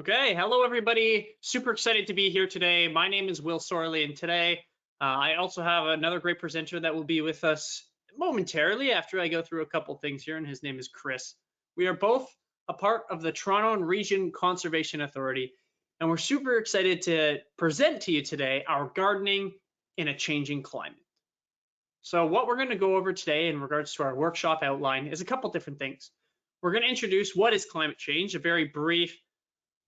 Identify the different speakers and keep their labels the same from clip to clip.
Speaker 1: Okay, hello everybody. Super excited to be here today. My name is Will Sorley, and today I also have another great presenter that will be with us momentarily after I go through a couple things here, and his name is Chris. We are both a part of the Toronto and Region Conservation Authority, and we're super excited to present to you today our gardening in a changing climate. So what we're going to go over today in regards to our workshop outline is a couple different things. We're going to introduce what is climate change, a very brief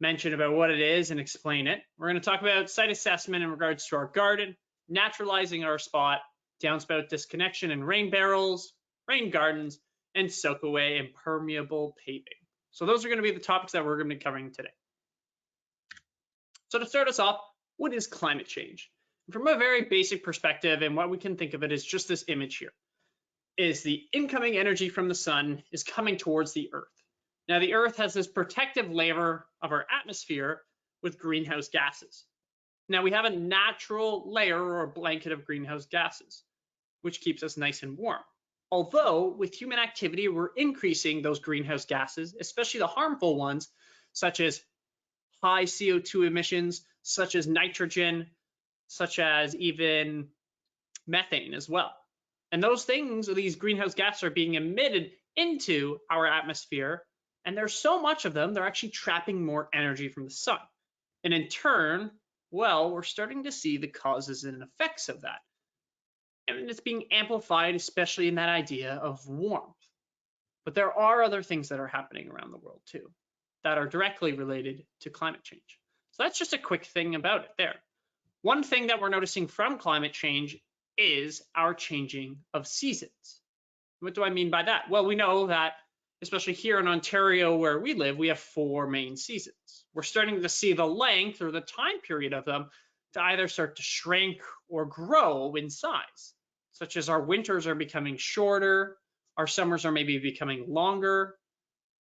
Speaker 1: mention about what it is and explain it. We're going to talk about site assessment in regards to our garden, naturalizing our spot, downspout disconnection and rain barrels, rain gardens, and soakaway and permeable paving. So those are going to be the topics that we're going to be covering today. So to start us off, what is climate change? From a very basic perspective, and what we can think of it is just this image here, is the incoming energy from the sun is coming towards the earth. Now, the Earth has this protective layer of our atmosphere with greenhouse gases. Now, we have a natural layer or a blanket of greenhouse gases, which keeps us nice and warm. Although, with human activity, we're increasing those greenhouse gases, especially the harmful ones, such as high CO2 emissions, such as nitrogen, such as even methane as well. And those things, these greenhouse gases, are being emitted into our atmosphere. And there's so much of them, they're actually trapping more energy from the sun. And in turn, well, we're starting to see the causes and effects of that. And it's being amplified, especially in that idea of warmth. But there are other things that are happening around the world too, that are directly related to climate change. So that's just a quick thing about it there. One thing that we're noticing from climate change is our changing of seasons. What do I mean by that? Well, we know that especially here in Ontario where we live, we have 4 main seasons. We're starting to see the length or the time period of them to either start to shrink or grow in size, such as our winters are becoming shorter, our summers are maybe becoming longer,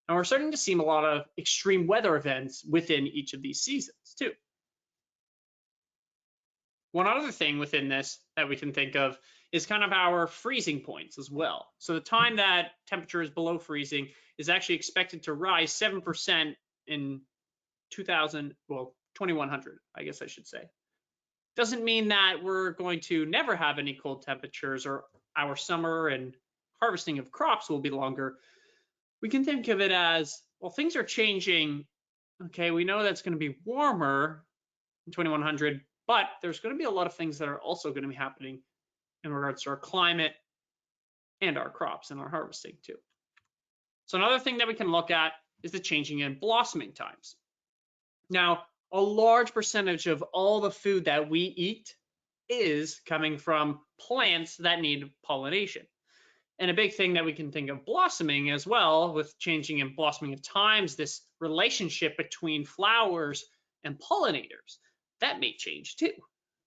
Speaker 1: and we're starting to see a lot of extreme weather events within each of these seasons too. One other thing within this that we can think of is kind of our freezing points as well. So the time that temperature is below freezing is actually expected to rise 7% in 2100, I guess I should say. Doesn't mean that we're going to never have any cold temperatures or our summer and harvesting of crops will be longer. We can think of it as, well, things are changing. Okay, we know that's going to be warmer in 2100, but there's going to be a lot of things that are also going to be happening in regards to our climate and our crops and our harvesting too. So another thing that we can look at is the changing in blossoming times. Now, a large percentage of all the food that we eat is coming from plants that need pollination. And a big thing that we can think of blossoming as well, with changing in blossoming of times, this relationship between flowers and pollinators, that may change too,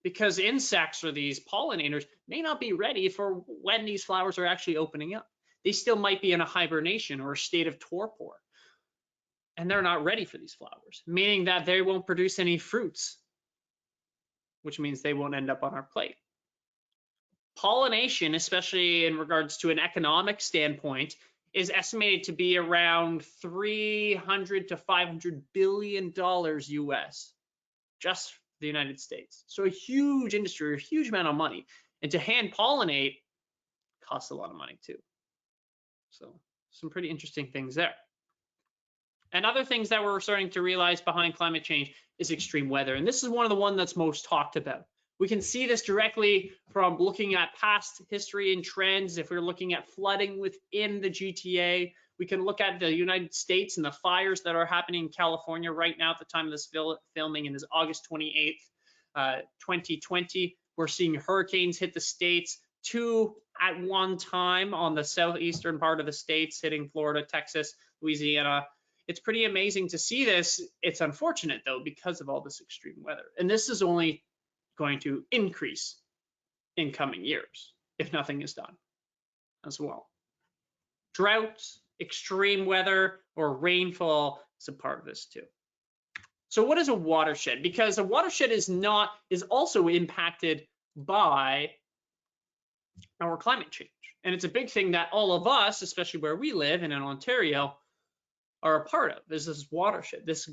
Speaker 1: because insects or these pollinators may not be ready for when these flowers are actually opening up. They still might be in a hibernation or a state of torpor, and they're not ready for these flowers, meaning that they won't produce any fruits, which means they won't end up on our plate. Pollination, especially in regards to an economic standpoint, is estimated to be around $300 to $500 billion US, just the United States. So a huge industry, a huge amount of money. And to hand pollinate costs a lot of money too. So some pretty interesting things there. And other things that we're starting to realize behind climate change is extreme weather. And this is one of the ones that's most talked about. We can see this directly from looking at past history and trends. If we're looking at flooding within the GTA, we can look at the United States and the fires that are happening in California right now at the time of this filming, and is August 28th, 2020. We're seeing hurricanes hit the States, 2 at one time on the southeastern part of the States, hitting Florida, Texas, Louisiana. It's pretty amazing to see this. It's unfortunate though, because of all this extreme weather. And this is only going to increase in coming years if nothing is done as well. Droughts, extreme weather, or rainfall is a part of this too. So what is a watershed? Because a watershed is also impacted by our climate change. And it's a big thing that all of us, especially where we live and in Ontario, are a part of. This is watershed. This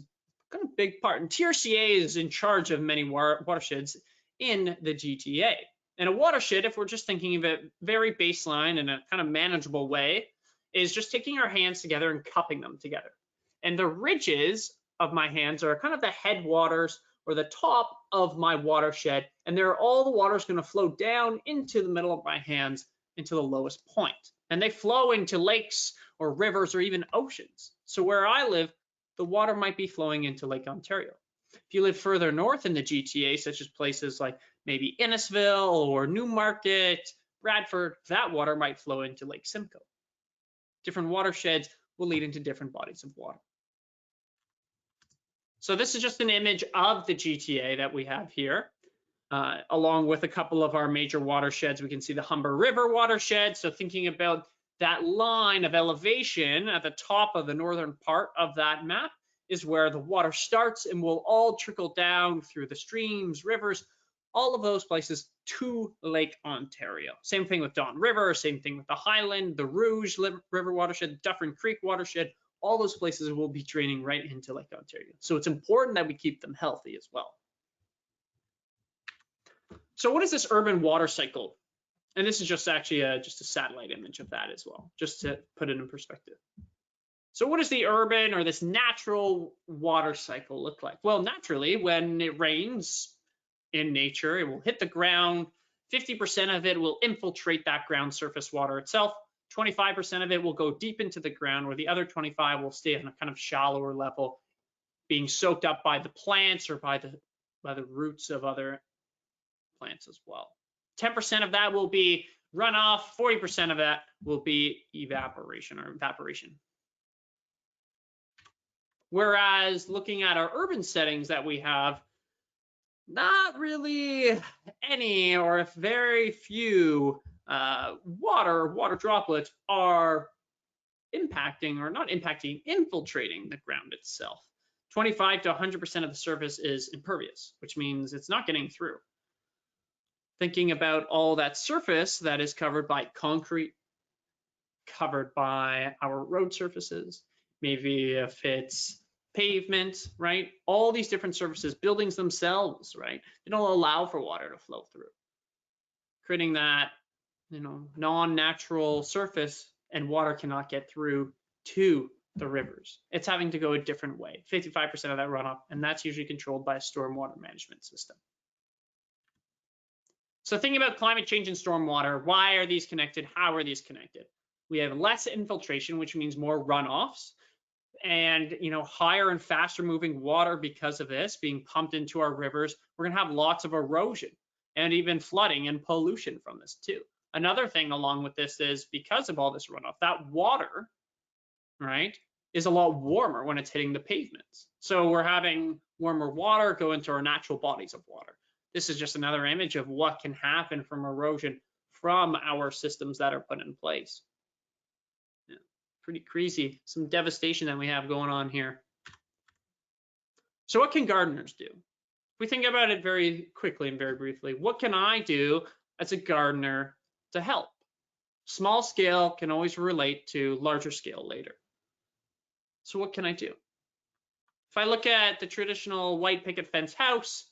Speaker 1: kind of big part. And TRCA is in charge of many watersheds in the GTA. And a watershed, if we're just thinking of it very baseline in a kind of manageable way, is just taking our hands together and cupping them together. And the ridges of my hands are kind of the headwaters or the top of my watershed, and there all the water is going to flow down into the middle of my hands into the lowest point. And they flow into lakes or rivers or even oceans. So where I live, the water might be flowing into Lake Ontario. If you live further north in the GTA, such as places like maybe Innisfil or Newmarket, Bradford, that water might flow into Lake Simcoe. Different watersheds will lead into different bodies of water. So this is just an image of the GTA that we have here, along with a couple of our major watersheds. We can see the Humber River watershed. So thinking about that line of elevation at the top of the northern part of that map is where the water starts and will all trickle down through the streams, rivers, all of those places to Lake Ontario. Same thing with Don River, same thing with the Highland, the Rouge River watershed, Dufferin Creek watershed. All those places will be draining right into Lake Ontario. So it's important that we keep them healthy as well. So what is this urban water cycle? And this is just actually just a satellite image of that as well, just to put it in perspective. So what does the urban or this natural water cycle look like? Well, naturally, when it rains in nature, it will hit the ground. 50% of it will infiltrate that ground surface water itself. 25% of it will go deep into the ground, where the other 25 will stay on a kind of shallower level, being soaked up by the plants or by the roots of other plants as well. 10% of that will be runoff. 40% of that will be evaporation. Whereas looking at our urban settings that we have, not really any or if very few water droplets are impacting or not impacting, infiltrating the ground itself. 25 to 100% of the surface is impervious, which means it's not getting through. Thinking about all that surface that is covered by concrete, covered by our road surfaces, maybe if it's pavement, right? All these different surfaces, buildings themselves, right? They don't allow for water to flow through, creating that, non-natural surface, and water cannot get through to the rivers. It's having to go a different way, 55% of that runoff, and that's usually controlled by a stormwater management system. So thinking about climate change and stormwater, why are these connected? How are these connected? We have less infiltration, which means more runoffs, and higher and faster moving water because of this being pumped into our rivers. We're going to have lots of erosion and even flooding and pollution from this too. Another thing along with this is because of all this runoff, that water, right, is a lot warmer when it's hitting the pavements. So we're having warmer water go into our natural bodies of water. This is just another image of what can happen from erosion from our systems that are put in place. Yeah, pretty crazy, some devastation that we have going on here. So what can gardeners do? If we think about it very quickly and very briefly, what can I do as a gardener to help? Small scale can always relate to larger scale later. So what can I do? If I look at the traditional white picket fence house,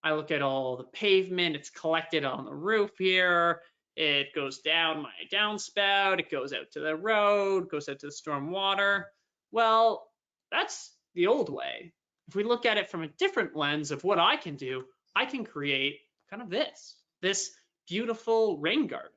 Speaker 1: I look at all the pavement, it's collected on the roof here, it goes down my downspout, it goes out to the road, goes out to the storm water. Well, that's the old way. If we look at it from a different lens of what I can do, I can create kind of this beautiful rain garden.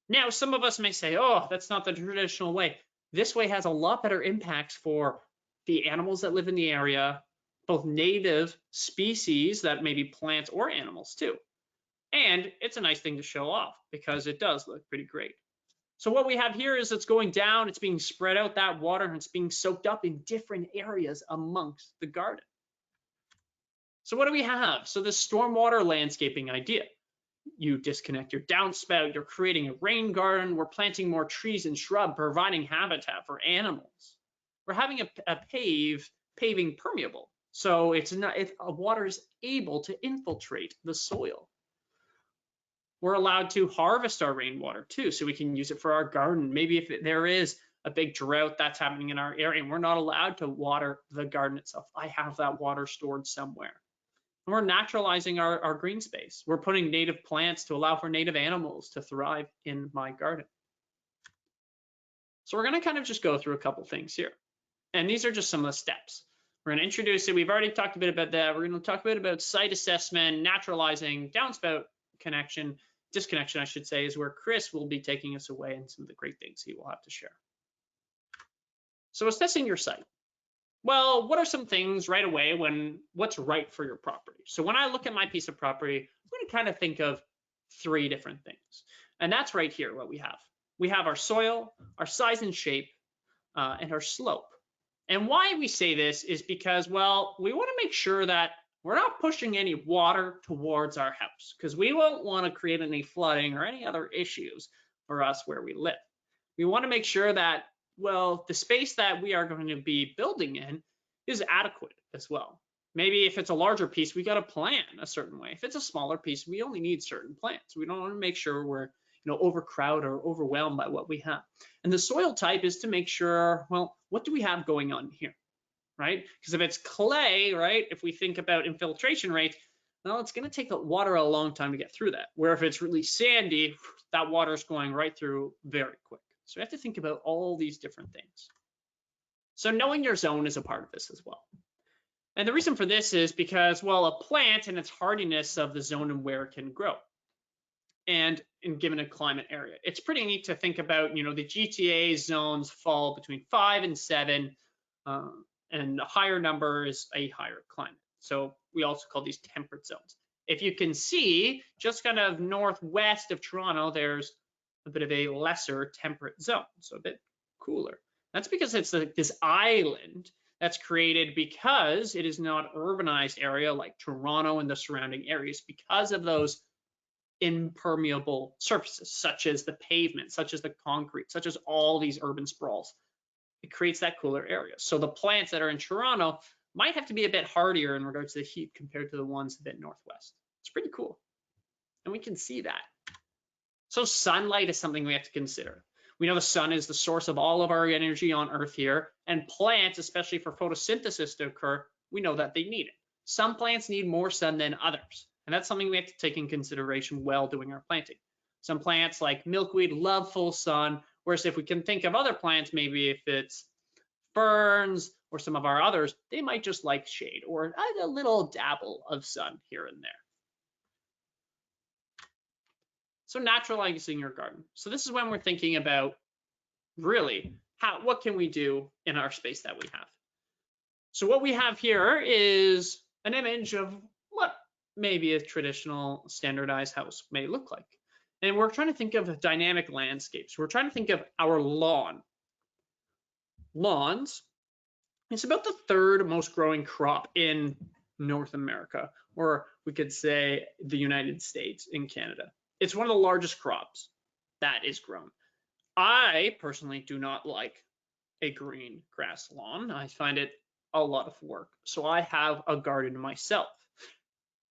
Speaker 1: Now, some of us may say, oh, that's not the traditional way. This way has a lot better impacts for the animals that live in the area, both native species that may be plants or animals too. And it's a nice thing to show off because it does look pretty great. So what we have here is it's going down, it's being spread out, that water, and it's being soaked up in different areas amongst the garden. So what do we have? So this stormwater landscaping idea. You disconnect your downspout, you're creating a rain garden, we're planting more trees and shrub, providing habitat for animals. We're having a paving permeable. So water is able to infiltrate the soil. We're allowed to harvest our rainwater too, so we can use it for our garden. Maybe if there is a big drought that's happening in our area and we're not allowed to water the garden itself, I have that water stored somewhere. And we're naturalizing our green space. We're putting native plants to allow for native animals to thrive in my garden. So we're going to kind of just go through a couple things here. And these are just some of the steps. We're going to introduce it. We've already talked a bit about that. We're going to talk a bit about site assessment, naturalizing, downspout disconnection, I should say, is where Chris will be taking us away and some of the great things he will have to share. So assessing your site. Well, what are some things right away what's right for your property? So when I look at my piece of property, I'm going to kind of think of 3 different things. And that's right here what we have. We have our soil, our size and shape, and our slope. And why we say this is because, well, we want to make sure that we're not pushing any water towards our house because we won't want to create any flooding or any other issues for us where we live. We want to make sure that, well, the space that we are going to be building in is adequate as well. Maybe if it's a larger piece, we got to plan a certain way. If it's a smaller piece, we only need certain plants. We don't want to make sure we're overcrowded or overwhelmed by what we have. And the soil type is to make sure, well, what do we have going on here, right? Because if it's clay, right, if we think about infiltration rates, well, it's going to take the water a long time to get through that. Where if it's really sandy, that water is going right through very quick. So we have to think about all these different things. So knowing your zone is a part of this as well. And the reason for this is because, well, a plant and its hardiness of the zone and where it can grow. And given a climate area, it's pretty neat to think about, the GTA zones fall between 5 and 7, and the higher number is a higher climate. So we also call these temperate zones. If you can see, just kind of northwest of Toronto, there's a bit of a lesser temperate zone, so a bit cooler. That's because it's this island that's created because it is not an urbanized area like Toronto and the surrounding areas because of those impermeable surfaces, such as the pavement, such as the concrete, such as all these urban sprawls. It creates that cooler area. So the plants that are in Toronto might have to be a bit hardier in regards to the heat compared to the ones a bit northwest. It's pretty cool. And we can see that. So sunlight is something we have to consider. We know the sun is the source of all of our energy on Earth here, and plants, especially for photosynthesis to occur, we know that they need it. Some plants need more sun than others. And that's something we have to take in consideration while doing our planting. Some plants like milkweed love full sun, whereas if we can think of other plants, maybe if it's ferns or some of our others, they might just like shade or a little dabble of sun here and there. So naturalizing your garden. So this is when we're thinking about really what can we do in our space that we have. So what we have here is an image of what maybe a traditional standardized house may look like. And we're trying to think of dynamic landscapes. We're trying to think of our lawn. Lawns, it's about the 3rd most growing crop in North America, or we could say the United States and Canada. It's one of the largest crops that is grown. I personally do not like a green grass lawn. I find it a lot of work. So I have a garden myself.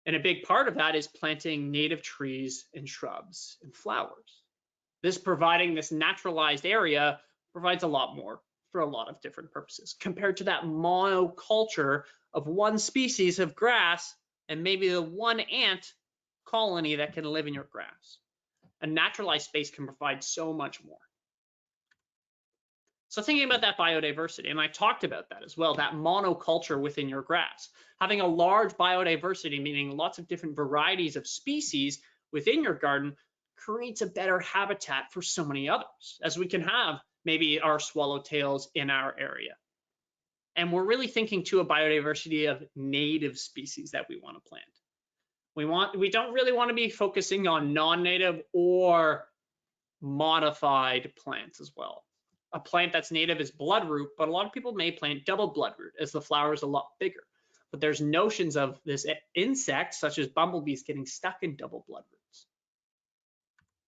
Speaker 1: And a big part of that is planting native trees and shrubs and flowers. This providing this naturalized area provides a lot more for a lot of different purposes compared to that monoculture of one species of grass and maybe the one ant colony that can live in your grass. A naturalized space can provide so much more. So thinking about that biodiversity, and I talked about that as well, that monoculture within your grass. Having a large biodiversity, meaning lots of different varieties of species within your garden, creates a better habitat for so many others, as we can have maybe our swallowtails in our area. And we're really thinking to a biodiversity of native species that we want to plant. We don't really want to be focusing on non-native or modified plants as well. A plant that's native is bloodroot, but a lot of people may plant double bloodroot as the flower is a lot bigger. But there's notions of this insect, such as bumblebees, getting stuck in double bloodroots.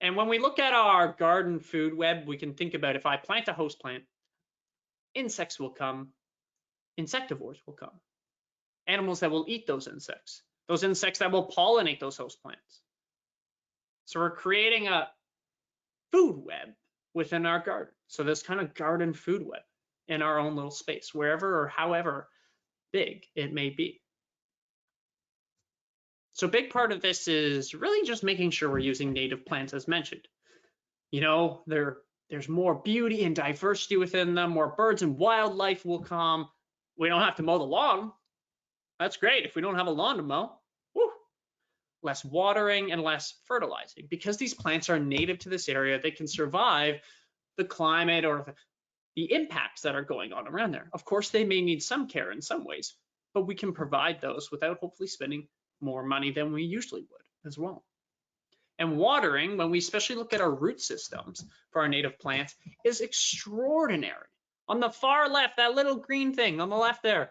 Speaker 1: And when we look at our garden food web, we can think about if I plant a host plant, insects will come, insectivores will come, animals that will eat those insects that will pollinate those host plants. So we're creating a food web within our garden. So this kind of garden food web in our own little space, wherever or however big it may be. So a big part of this is really just making sure we're using native plants as mentioned. You know, there's more beauty and diversity within them, more birds and wildlife will come. We don't have to mow the lawn. That's great if we don't have a lawn to mow. Woo. Less watering and less fertilizing. Because these plants are native to this area, they can survive the climate or the impacts that are going on around there. Of course, they may need some care in some ways, but we can provide those without hopefully spending more money than we usually would as well. And watering, when we especially look at our root systems for our native plants, is extraordinary. On the far left, that little green thing on the left there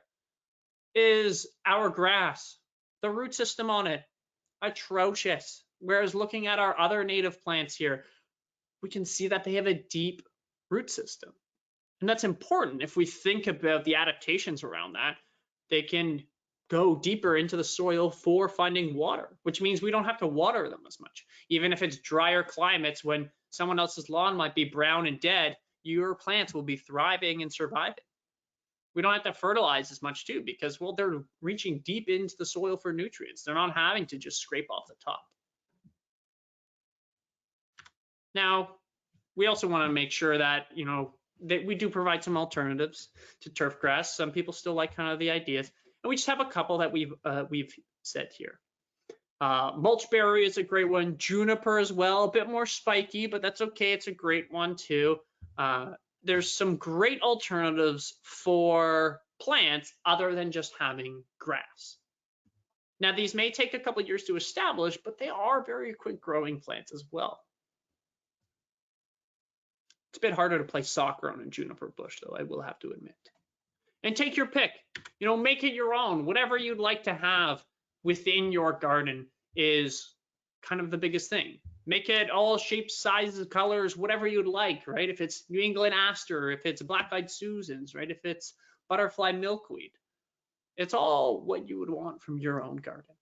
Speaker 1: is our grass. The root system on it, atrocious. Whereas looking at our other native plants here, we can see that they have a deep root system. And that's important. If we think about the adaptations around that, they can go deeper into the soil for finding water, which means we don't have to water them as much. Even if it's drier climates, when someone else's lawn might be brown and dead, your plants will be thriving and surviving. We don't have to fertilize as much too, because, well, they're reaching deep into the soil for nutrients. They're not having to just scrape off the top. Now, we also want to make sure that, you know, that we do provide some alternatives to turf grass. Some people still like kind of the ideas. And we just have a couple that we've said here. Mulchberry is a great one. Juniper as well, a bit more spiky, but that's okay. It's a great one too. There's some great alternatives for plants other than just having grass. Now, these may take a couple of years to establish, but they are very quick growing plants as well. It's a bit harder to play soccer on a juniper bush, though, I will have to admit. And take your pick, you know, make it your own. Whatever you'd like to have within your garden is kind of the biggest thing. Make it all shapes, sizes, colors, whatever you'd like, right? If it's New England aster, if it's black-eyed Susans, right? If it's butterfly milkweed, it's all what you would want from your own garden.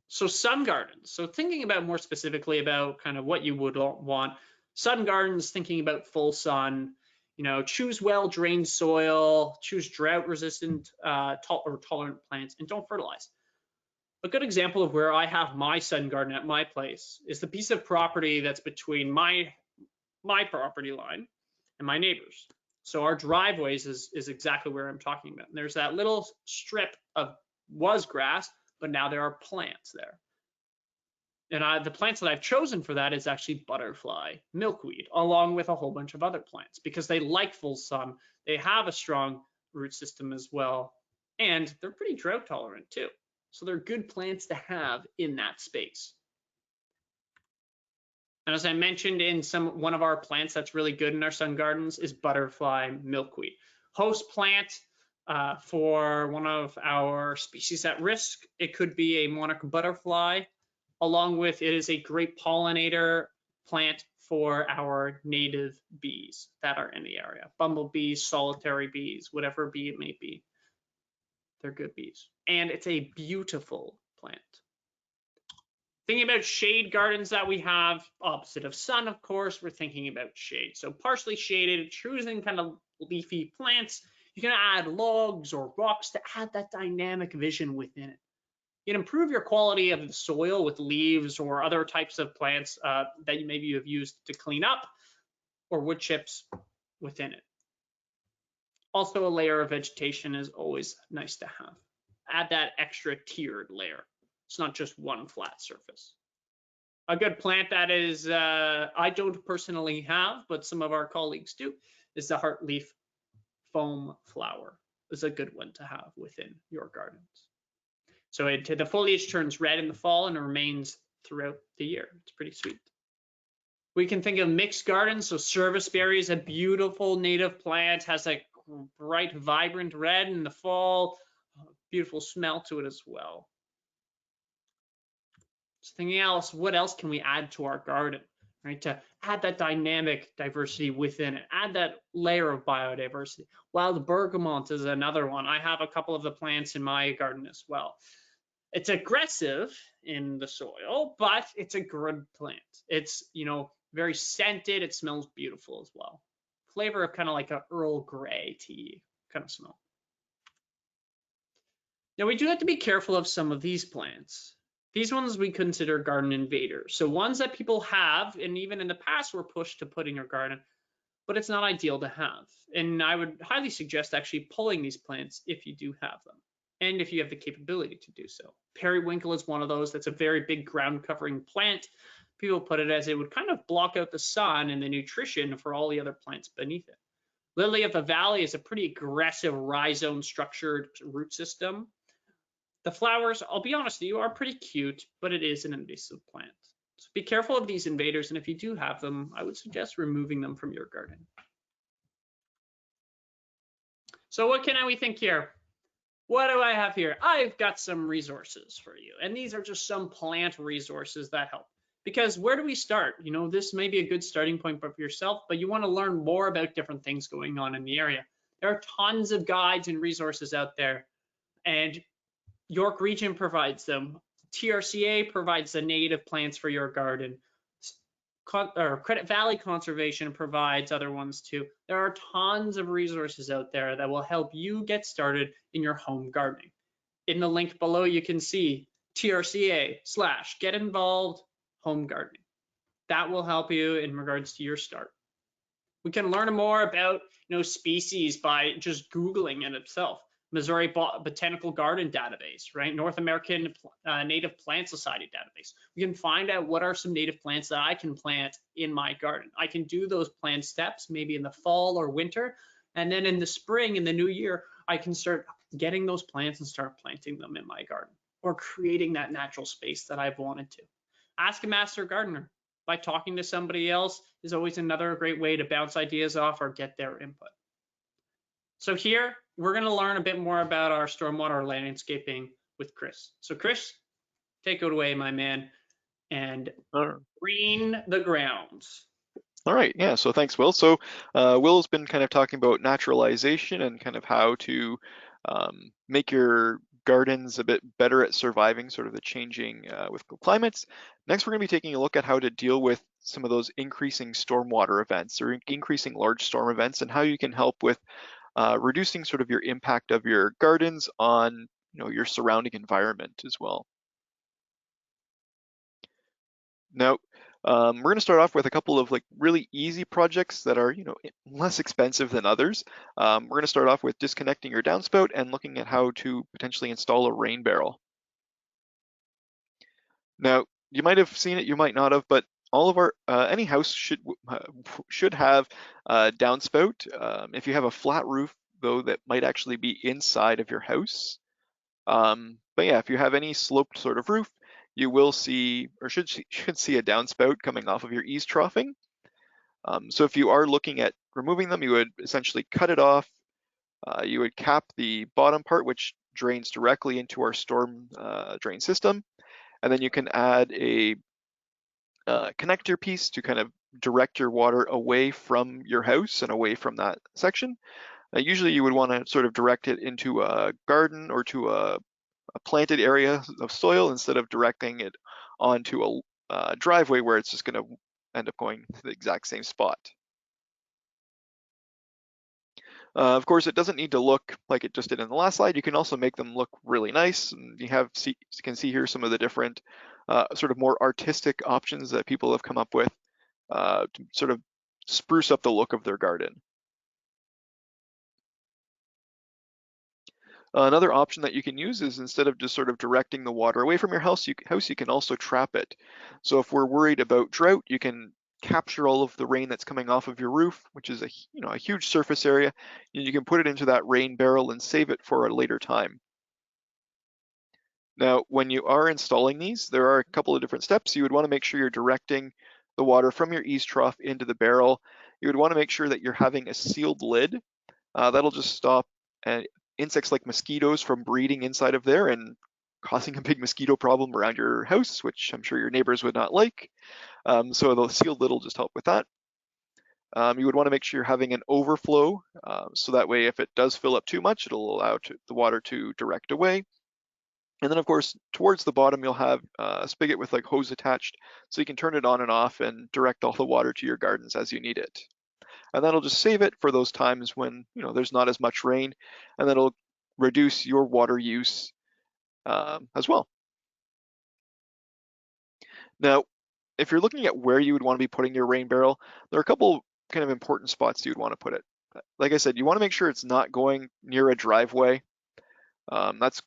Speaker 1: So sun gardens. So thinking about more specifically about kind of what you would want. Sun gardens, thinking about full sun. You know, choose well-drained soil, choose drought-resistant or tolerant plants, and don't fertilize. A good example of where I have my sun garden at my place is the piece of property that's between my property line and my neighbors. So our driveways is exactly where I'm talking about. And there's that little strip of was grass, but now there are plants there. And the plants that I've chosen for that is actually butterfly milkweed, along with a whole bunch of other plants, because they like full sun. They have a strong root system as well, and they're pretty drought tolerant too. So they're good plants to have in that space. And as I mentioned in one of our plants that's really good in our sun gardens is butterfly milkweed. Host plant for one of our species at risk. It could be a monarch butterfly. Along with it is a great pollinator plant for our native bees that are in the area. Bumblebees, solitary bees, whatever bee it may be. They're good bees. And it's a beautiful plant. Thinking about shade gardens that we have, opposite of sun, of course, we're thinking about shade. So partially shaded, choosing kind of leafy plants. You can add logs or rocks to add that dynamic vision within it. You can improve your quality of the soil with leaves or other types of plants that maybe you have used to clean up, or wood chips within it. Also, a layer of vegetation is always nice to have. Add that extra tiered layer. It's not just one flat surface. A good plant that is, I don't personally have, but some of our colleagues do, is the heartleaf foam flower. It's a good one to have within your gardens. So the foliage turns red in the fall and remains throughout the year. It's pretty sweet. We can think of mixed gardens. So serviceberry is a beautiful native plant, has a bright, vibrant red in the fall, beautiful smell to it as well. Something else, what else can we add to our garden, right? To add that dynamic diversity within it, add that layer of biodiversity. Wild bergamot is another one. I have a couple of the plants in my garden as well. It's aggressive in the soil, but it's a good plant. It's, you know, Very scented. It smells beautiful as well. Flavor of kind of like a Earl Grey tea kind of smell. Now we do have to be careful of some of these plants. These ones we consider garden invaders. So ones that people have, and even in the past were pushed to put in your garden, but it's not ideal to have. And I would highly suggest actually pulling these plants if you do have them, and if you have the capability to do so. Periwinkle is one of those. That's a very big ground covering plant. People put it as it would kind of block out the sun and the nutrition for all the other plants beneath it. Lily of the Valley is a pretty aggressive rhizome structured root system. The flowers, I'll be honest with you, are pretty cute, but it is an invasive plant. So be careful of these invaders, and if you do have them, I would suggest removing them from your garden. So what can we think here? What do I have here? I've got some resources for you, and these are just some plant resources that help. Because where do we start? You know, this may be a good starting point for yourself, but you want to learn more about different things going on in the area. There are tons of guides and resources out there, and York Region provides them. TRCA provides the native plants for your garden. Credit Valley Conservation provides other ones too. There are tons of resources out there that will help you get started in your home gardening. In the link below, you can see TRCA/get involved home gardening. That will help you in regards to your start. We can learn more about species by just Googling it itself. Missouri Botanical Garden database, right? North American Native Plant Society database. We can find out what are some native plants that I can plant in my garden. I can do those plant steps maybe in the fall or winter, and then in the spring, in the new year, I can start getting those plants and start planting them in my garden, or creating that natural space that I've wanted to. Ask a master gardener. By talking to somebody else is always another great way to bounce ideas off or get their input. So here, we're going to learn a bit more about our stormwater landscaping with Chris. So Chris, take it away, my man, and green the grounds.
Speaker 2: All right, yeah, so thanks, Will. So Will's been kind of talking about naturalization and kind of how to make your gardens a bit better at surviving sort of the changing with climates. Next, we're going to be taking a look at how to deal with some of those increasing stormwater events or increasing large storm events, and how you can help with reducing sort of your impact of your gardens on your surrounding environment as well. Now, we're going to start off with a couple of really easy projects that are less expensive than others. We're going to start off with disconnecting your downspout and looking at how to potentially install a rain barrel. Now, you might have seen it, you might not have, but all of our any house should have a downspout. If you have a flat roof, though, that might actually be inside of your house. But yeah, if you have any sloped sort of roof, you will see, or should see, a downspout coming off of your eaves troughing. So if you are looking at removing them, you would essentially cut it off. You would cap the bottom part, which drains directly into our storm drain system, and then you can add a connector piece to kind of direct your water away from your house and away from that section. Usually you would want to sort of direct it into a garden or to a planted area of soil instead of directing it onto a driveway where it's just going to end up going to the exact same spot. Of course, it doesn't need to look like it just did in the last slide. You can also make them look really nice. And you can see here some of the different sort of more artistic options that people have come up with to sort of spruce up the look of their garden. Another option that you can use is, instead of just sort of directing the water away from your house, you can also trap it. So if we're worried about drought, you can capture all of the rain that's coming off of your roof, which is a huge surface area, and you can put it into that rain barrel and save it for a later time. Now, when you are installing these, there are a couple of different steps. You would want to make sure you're directing the water from your eaves trough into the barrel. You would want to make sure that you're having a sealed lid. That'll just stop insects like mosquitoes from breeding inside of there and causing a big mosquito problem around your house, which I'm sure your neighbors would not like. So the sealed lid will just help with that. You would want to make sure you're having an overflow, so that way if it does fill up too much, it'll allow the water to direct away. And then of course, towards the bottom, you'll have a spigot with like hose attached, so you can turn it on and off and direct all the water to your gardens as you need it. And that'll just save it for those times when, there's not as much rain, and that'll reduce your water use as well. Now, if you're looking at where you would want to be putting your rain barrel, there are a couple kind of important spots you'd want to put it. Like I said, you want to make sure it's not going near a driveway. That's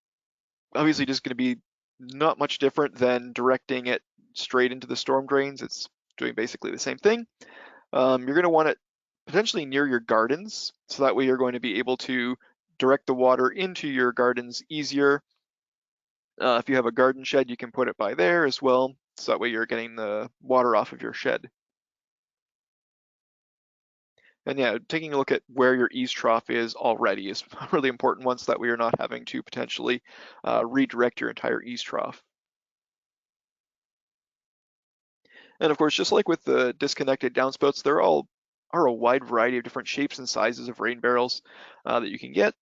Speaker 2: obviously just going to be not much different than directing it straight into the storm drains. It's doing basically the same thing. You're going to want it potentially near your gardens, so that way you're going to be able to direct the water into your gardens easier. If you have a garden shed, you can put it by there as well, so that way you're getting the water off of your shed. And yeah, taking a look at where your eaves trough is already is a really important one, so that we are not having to potentially redirect your entire eaves trough. And of course, just like with the disconnected downspouts, there are a wide variety of different shapes and sizes of rain barrels that you can get.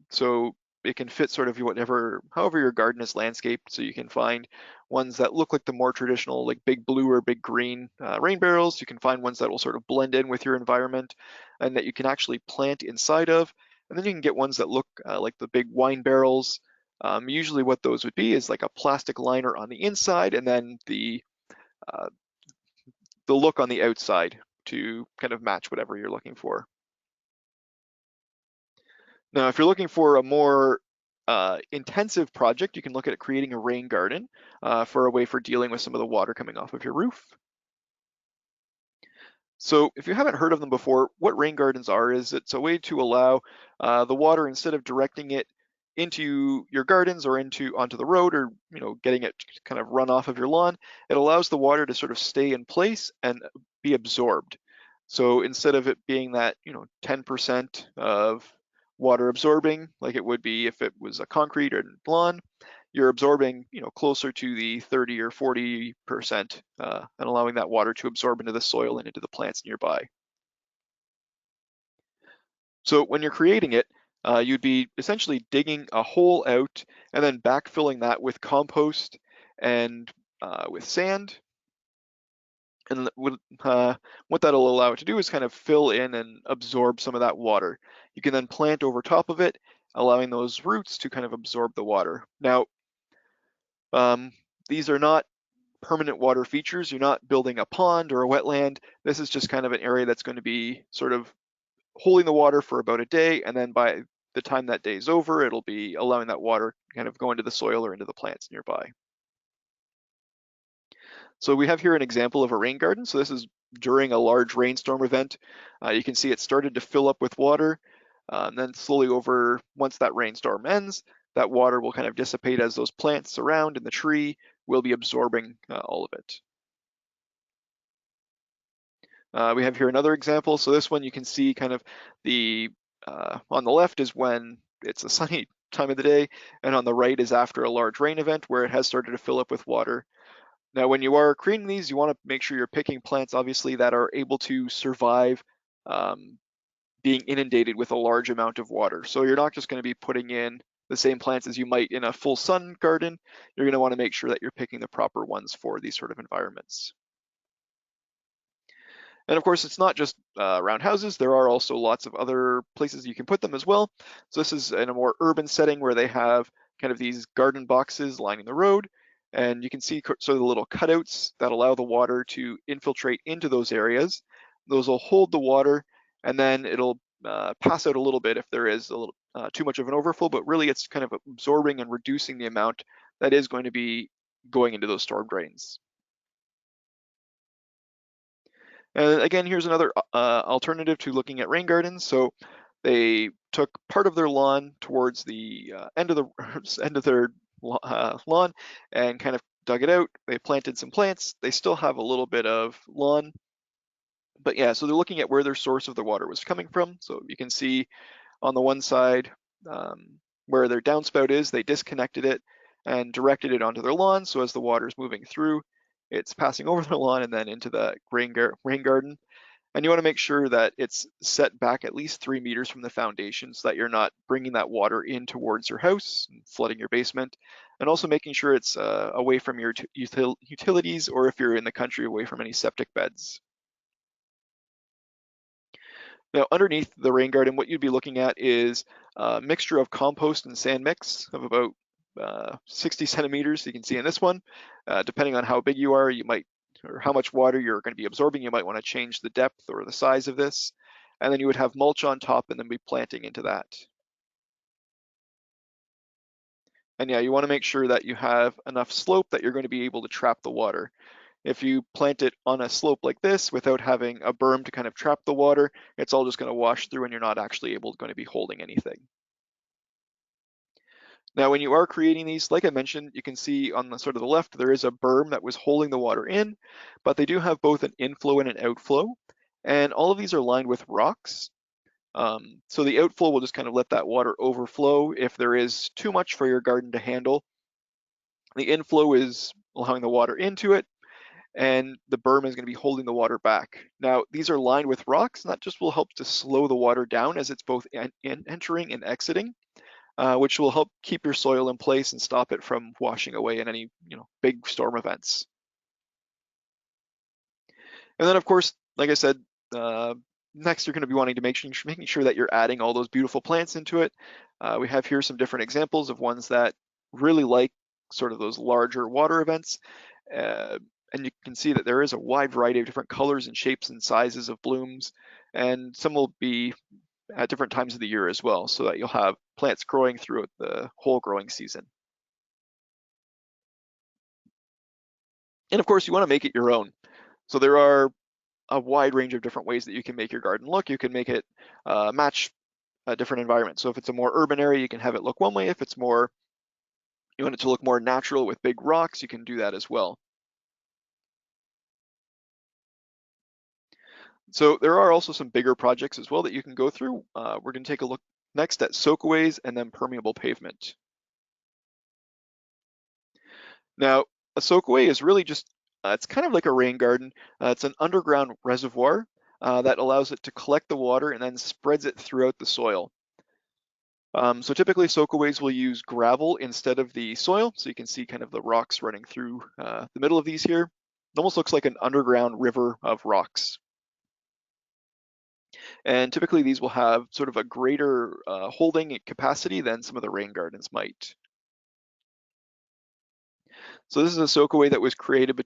Speaker 2: So it can fit sort of however your garden is landscaped. So you can find ones that look like the more traditional, like big blue or big green rain barrels. You can find ones that will sort of blend in with your environment and that you can actually plant inside of. And then you can get ones that look like the big wine barrels. Usually what those would be is like a plastic liner on the inside, and then the look on the outside to kind of match whatever you're looking for. Now, if you're looking for a more intensive project, you can look at creating a rain garden for a way for dealing with some of the water coming off of your roof. So if you haven't heard of them before, what rain gardens are is it's a way to allow the water, instead of directing it into your gardens or onto the road, or getting it to kind of run off of your lawn, it allows the water to sort of stay in place and be absorbed. So instead of it being that 10% of water absorbing like it would be if it was a concrete or lawn, you're absorbing closer to the 30 or 40% and allowing that water to absorb into the soil and into the plants nearby. So when you're creating it, you'd be essentially digging a hole out and then backfilling that with compost and with sand. And what that'll allow it to do is kind of fill in and absorb some of that water. You can then plant over top of it, allowing those roots to kind of absorb the water. Now, these are not permanent water features. You're not building a pond or a wetland. This is just kind of an area that's going to be sort of holding the water for about a day, and then by the time that day is over, it'll be allowing that water kind of go into the soil or into the plants nearby. So we have here an example of a rain garden. So this is during a large rainstorm event. You can see it started to fill up with water, and then slowly once that rainstorm ends, that water will kind of dissipate as those plants around and the tree will be absorbing all of it. We have here another example. So this one you can see kind of on the left is when it's a sunny time of the day, and on the right is after a large rain event where it has started to fill up with water. Now, when you are creating these, you want to make sure you're picking plants, obviously, that are able to survive being inundated with a large amount of water. So you're not just going to be putting in the same plants as you might in a full sun garden. You're going to want to make sure that you're picking the proper ones for these sort of environments. And of course, it's not just around houses. There are also lots of other places you can put them as well. So this is in a more urban setting where they have kind of these garden boxes lining the road. And you can see sort of the little cutouts that allow the water to infiltrate into those areas. Those will hold the water, and then it'll pass out a little bit if there is a little too much of an overflow, but really it's kind of absorbing and reducing the amount that is going to be going into those storm drains. And again, here's another alternative to looking at rain gardens. So they took part of their lawn towards the end of their lawn and kind of dug it out. They planted some plants. They still have a little bit of lawn, but yeah, so they're looking at where their source of the water was coming from. So you can see on the one side where their downspout is, they disconnected it and directed it onto their lawn. So as the water is moving through, it's passing over the lawn and then into the rain garden. And you want to make sure that it's set back at least 3 meters from the foundation so that you're not bringing that water in towards your house and flooding your basement. and also making sure it's away from your utilities, or if you're in the country, away from any septic beds. Now, underneath the rain garden, what you'd be looking at is a mixture of compost and sand mix of about 60 centimeters. You can see in this one, depending on how big you are, you might, or how much water you're going to be absorbing, you might want to change the depth or the size of this. And then you would have mulch on top and then be planting into that. And yeah, you want to make sure that you have enough slope that you're going to be able to trap the water. If you plant it on a slope like this without having a berm to kind of trap the water, it's all just going to wash through and you're not actually going to be holding anything. Now, when you are creating these, like I mentioned, you can see on the sort of the left, there is a berm that was holding the water in, but they do have both an inflow and an outflow. And all of these are lined with rocks. So the outflow will just kind of let that water overflow if there is too much for your garden to handle. The inflow is allowing the water into it, and the berm is going to be holding the water back. Now, these are lined with rocks, and that just will help to slow the water down as it's both entering and exiting, which will help keep your soil in place and stop it from washing away in any big storm events. And then, of course, like I said, next you're going to be wanting to making sure that you're adding all those beautiful plants into it. We have here some different examples of ones that really like sort of those larger water events. And you can see that there is a wide variety of different colors and shapes and sizes of blooms, and some will be at different times of the year as well, so that you'll have plants growing throughout the whole growing season. And of course, you want to make it your own. So there are a wide range of different ways that you can make your garden look. You can make it match a different environment. So if it's a more urban area, you can have it look one way. If it's more, you want it to look more natural with big rocks, you can do that as well. So there are also some bigger projects as well that you can go through. We're going to take a look next at soakaways and then permeable pavement. Now, a soakaway is really just, it's kind of like a rain garden. It's an underground reservoir that allows it to collect the water and then spreads it throughout the soil. So typically soakaways will use gravel instead of the soil. So you can see kind of the rocks running through the middle of these here. It almost looks like an underground river of rocks. And typically these will have sort of a greater holding capacity than some of the rain gardens might. So this is a soakaway that was created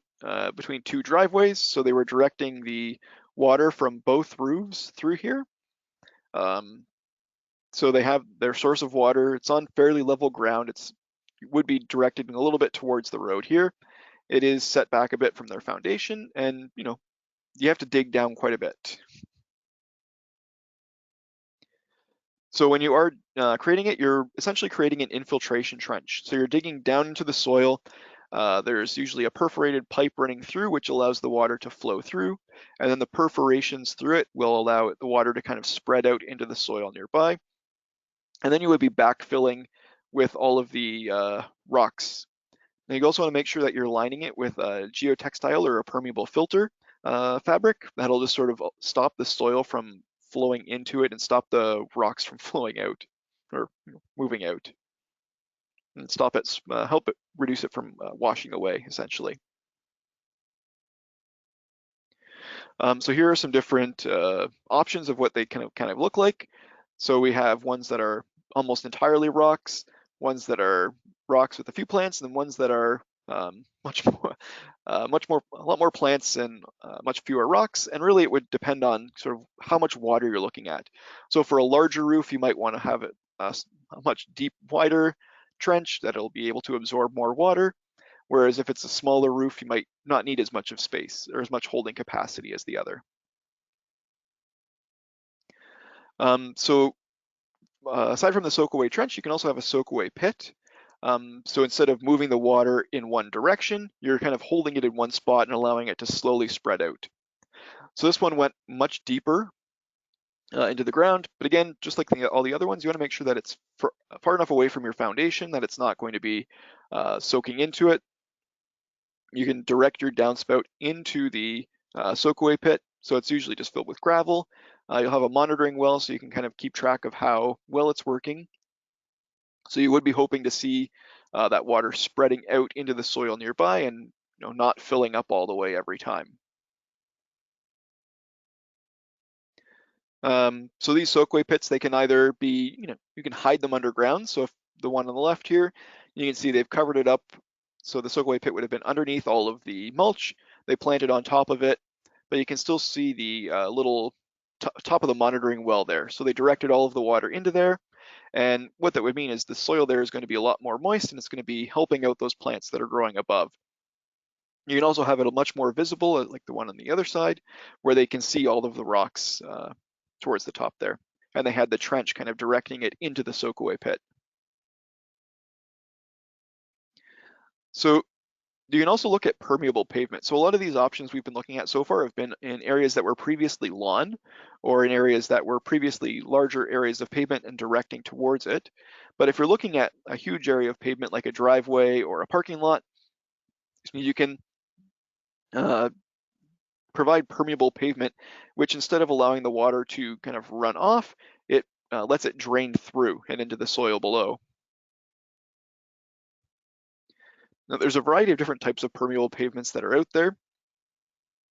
Speaker 2: between two driveways. So they were directing the water from both roofs through here. So they have their source of water. It's on fairly level ground. It would be directed a little bit towards the road here. It is set back a bit from their foundation, and you have to dig down quite a bit. So when you are creating it, you're essentially creating an infiltration trench. So you're digging down into the soil. There's usually a perforated pipe running through, which allows the water to flow through. And then the perforations through it will allow the water to kind of spread out into the soil nearby. And then you would be backfilling with all of the rocks. Now you also want to make sure that you're lining it with a geotextile or a permeable filter fabric. That'll just sort of stop the soil from flowing into it and stop the rocks from flowing out or moving out, and stop it, help it reduce it from washing away, essentially. So here are some different options of what they kind of look like. So we have ones that are almost entirely rocks, ones that are rocks with a few plants, and then ones that are a lot more plants and much fewer rocks. And really it would depend on sort of how much water you're looking at. So for a larger roof, you might want to have it a much wider trench that it'll be able to absorb more water. Whereas if it's a smaller roof, you might not need as much of space or as much holding capacity as the other. So aside from the soakaway trench, you can also have a soakaway pit. So instead of moving the water in one direction, you're kind of holding it in one spot and allowing it to slowly spread out. So this one went much deeper into the ground, but again, just like all the other ones, you want to make sure that it's far enough away from your foundation that it's not going to be soaking into it. You can direct your downspout into the soakaway pit, so it's usually just filled with gravel. You'll have a monitoring well, so you can kind of keep track of how well it's working. So you would be hoping to see that water spreading out into the soil nearby and not filling up all the way every time. So these soakaway pits, they can either be, you can hide them underground. So if the one on the left here, you can see they've covered it up. So the soakaway pit would have been underneath all of the mulch. They planted on top of it, but you can still see the little top of the monitoring well there. So they directed all of the water into there. And what that would mean is the soil there is going to be a lot more moist, and it's going to be helping out those plants that are growing above. You can also have it much more visible, like the one on the other side, where they can see all of the rocks towards the top there. And they had the trench kind of directing it into the soakaway pit. So you can also look at permeable pavement. So a lot of these options we've been looking at so far have been in areas that were previously lawn, or in areas that were previously larger areas of pavement and directing towards it. But if you're looking at a huge area of pavement like a driveway or a parking lot, you can provide permeable pavement, which instead of allowing the water to kind of run off, it lets it drain through and into the soil below. Now, there's a variety of different types of permeable pavements that are out there.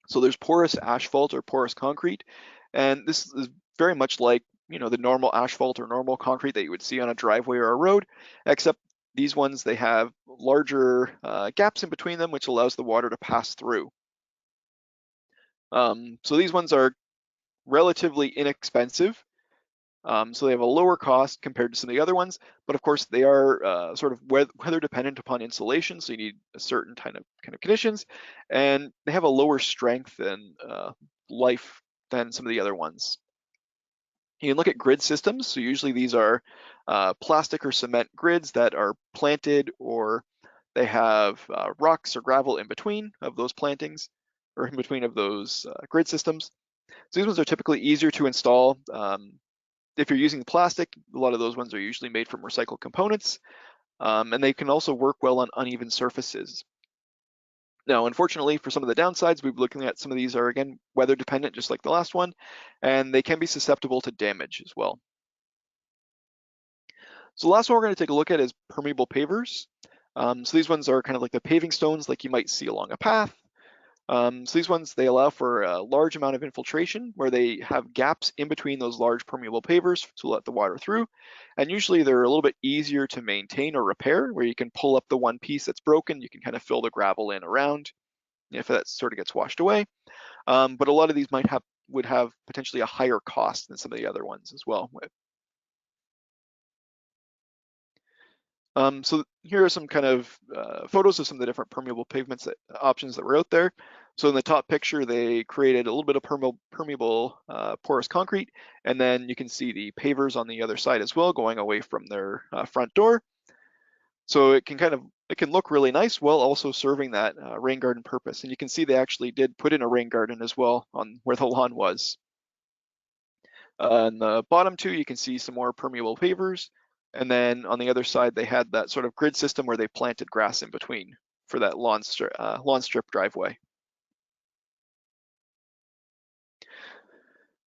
Speaker 2: So there's porous asphalt or porous concrete, and this is very much like the normal asphalt or normal concrete that you would see on a driveway or a road, except these ones, they have larger gaps in between them, which allows the water to pass through. So these ones are relatively inexpensive. So they have a lower cost compared to some of the other ones, but of course they are sort of weather dependent upon insulation, so you need a certain kind of conditions, and they have a lower strength and life than some of the other ones. You can look at grid systems, so usually these are plastic or cement grids that are planted, or they have rocks or gravel in between of those plantings, or in between of those grid systems. So these ones are typically easier to install. If you're using plastic, a lot of those ones are usually made from recycled components, and they can also work well on uneven surfaces. Now, unfortunately, for some of the downsides, we've been looking at some of these are, again, weather dependent, just like the last one, and they can be susceptible to damage as well. So the last one we're going to take a look at is permeable pavers. So these ones are kind of like the paving stones like you might see along a path. So these ones, they allow for a large amount of infiltration where they have gaps in between those large permeable pavers to let the water through. And usually they're a little bit easier to maintain or repair, where you can pull up the one piece that's broken, you can kind of fill the gravel in around if that sort of gets washed away. But a lot of these would have potentially a higher cost than some of the other ones as well. So here are some kind of photos of some of the different permeable pavements options that were out there. So in the top picture, they created a little bit of permeable porous concrete, and then you can see the pavers on the other side as well, going away from their front door. So it can look really nice while also serving that rain garden purpose. And you can see they actually did put in a rain garden as well on where the lawn was. On the bottom two, you can see some more permeable pavers. And then on the other side, they had that sort of grid system where they planted grass in between for that lawn strip driveway.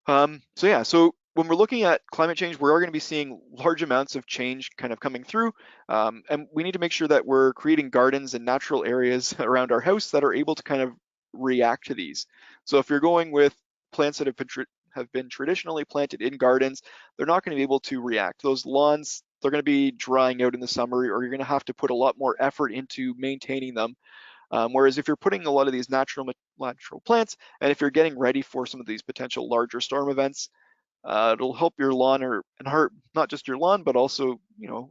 Speaker 2: So when we're looking at climate change, we are going to be seeing large amounts of change kind of coming through. And we need to make sure that we're creating gardens and natural areas around our house that are able to kind of react to these. So if you're going with plants that have been traditionally planted in gardens, they're not going to be able to react. Those lawns, they're going to be drying out in the summer, or you're going to have to put a lot more effort into maintaining them. Whereas if you're putting a lot of these natural plants, and if you're getting ready for some of these potential larger storm events, it'll help your lawn and not just your lawn, but also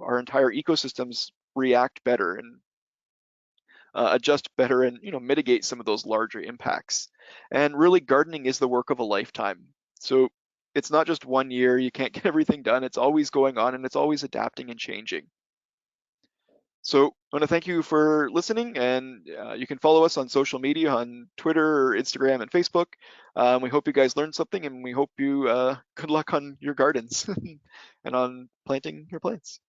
Speaker 2: our entire ecosystems react better and adjust better and mitigate some of those larger impacts. And really, gardening is the work of a lifetime. So it's not just 1 year, you can't get everything done. It's always going on, and it's always adapting and changing. So I want to thank you for listening, and you can follow us on social media on Twitter, Instagram, and Facebook. We hope you guys learned something, and we hope you good luck on your gardens and on planting your plants.